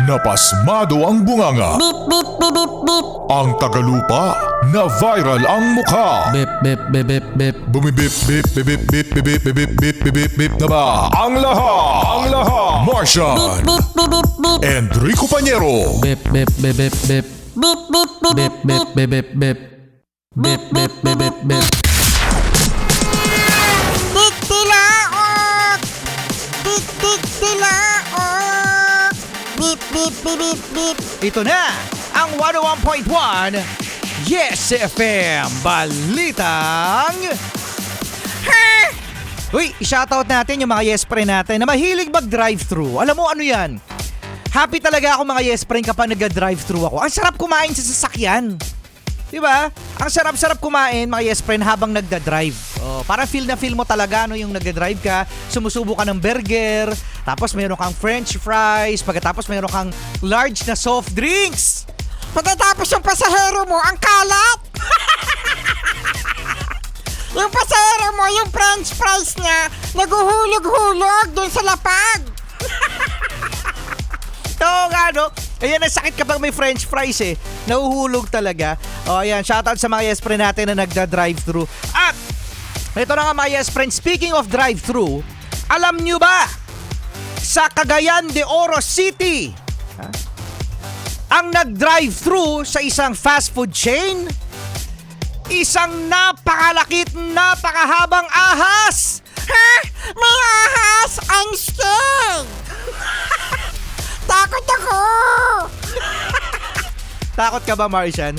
Napasmado ang bunganga. Beep, beep, beep, beep, beep. Ang tagalupa na viral ang mukha. Bip, bip, bip, bip, bip. Bumibip, bip, bip, bip, bip, bip, bip, bip, bip, bip, bip na ba? Ang lahat, Martian, Beep, beep, beep, beep. Enrico Pañero, Bip, bip, bip, bip, bip. Beep, beep, beep, Bip, bip, bip, bip, bip. Bip, bip, bip, bip, bip. Tik tilaok! Tik tik tilaok! Beep, beep, beep, beep, beep. Ito na ang 101.1 Yes FM Balitang Uy, i-shoutout natin yung mga yes friend natin na mahilig mag-drive-thru. Alam mo ano yan? Happy talaga ako mga yes friend kapag nag-drive-thru ako. Ang sarap kumain sa sasakyan. Diba? Ang sarap-sarap kumain mga yes friend habang nagda-drive. Oh, para feel na feel mo talaga no, yung nagda-drive ka, sumusubo ka ng burger, tapos meron kang french fries, pagkatapos meron kang large na soft drinks. Pagkatapos yung pasahero mo, ang kalat! Yung pasahero mo, yung french fries niya, naguhulog-hulog dun sa lapag. Oo nga, no? Ayan, ang sakit kapag may french fries eh. Nahuhulog talaga. O, ayan, shoutout sa mga yes friend natin na nagda-drive-thru. At, ito na nga mga yes friend, speaking of drive-thru, alam nyo ba, sa Cagayan de Oro City, ang nag-drive-thru sa isang fast food chain, isang napakalakit, napakahabang ahas. Ha? May ahas! I'm scared! Takot ako! Takot ka ba, Martian?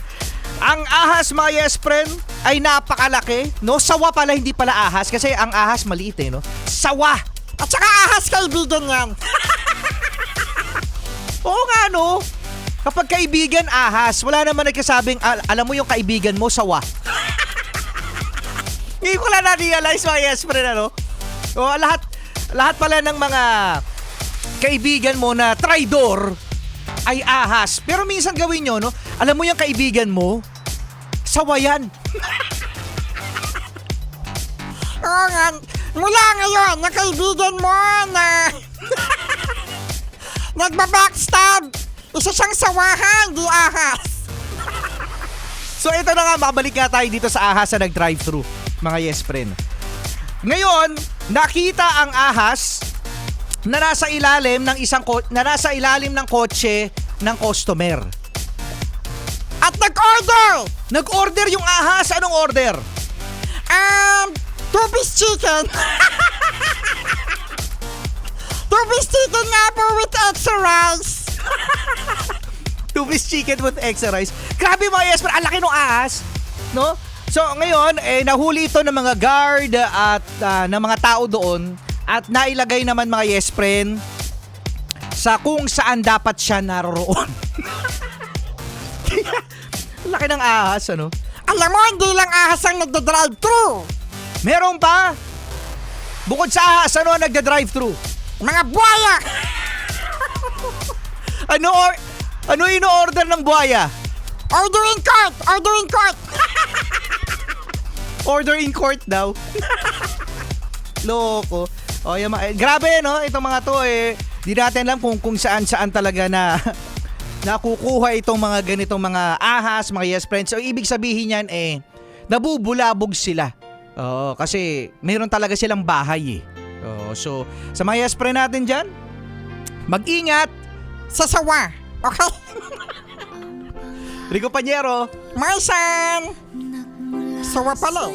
Ang ahas, mga yes friend, ay napakalaki, no? Sawa pala, hindi pala ahas. Kasi ang ahas maliit eh, no? Sawa! At saka ahas kaibigan yan. Oo nga, no? Kapag kaibigan, ahas, wala naman nagkasabing, alam mo yung kaibigan mo, sawa. Hindi ko lang na-realize, mga yes friend, ano? O, lahat pala ng mga kaibigan mo na traidor ay ahas. Pero minsan gawin nyo, no? Alam mo yung kaibigan mo, sawa yan. Oo nga. Mula ngayon, na kaibigan mo na nagbabackstab, isa siyang sawahan, di ahas. So ito na nga, makabalik nga tayo dito sa ahas na nag-drive-thru, mga yes friend. Ngayon, nakita ang ahas na nasa ilalim ng kotse ng customer. At nag-order! Nag-order yung ahas. Anong order? 2-piece chicken. 2-piece chicken nga po with extra rice. 2-piece chicken with extra rice. Grabe mga yes, ang laki ng ahas, no? So ngayon, nahuli ito ng mga guard at ng mga tao doon at nailagay naman mga yes friend sa kung saan dapat siya naroroon. Laki ng ahas, ano? Alam mo, hindi lang ahas ang nagda-drive-thru. Meron pa. Bukod sa ahas, ano ang nagda-drive-thru? Mga buhaya. Ano ino-order ng buhaya? Order in court! Order in court! Order in court daw. Loko. O, grabe, no? Itong mga to, di natin alam kung saan talaga na nakukuha itong mga ganitong mga ahas, mga yes friends. So, ibig sabihin yan, nabubulabog sila. Oo, kasi mayroon talaga silang bahay, eh. Oo, so, sa mga yes friend natin dyan, mag-ingat. Sa sawa. Okay? Rico Pañero. Marsan! Sawa pala.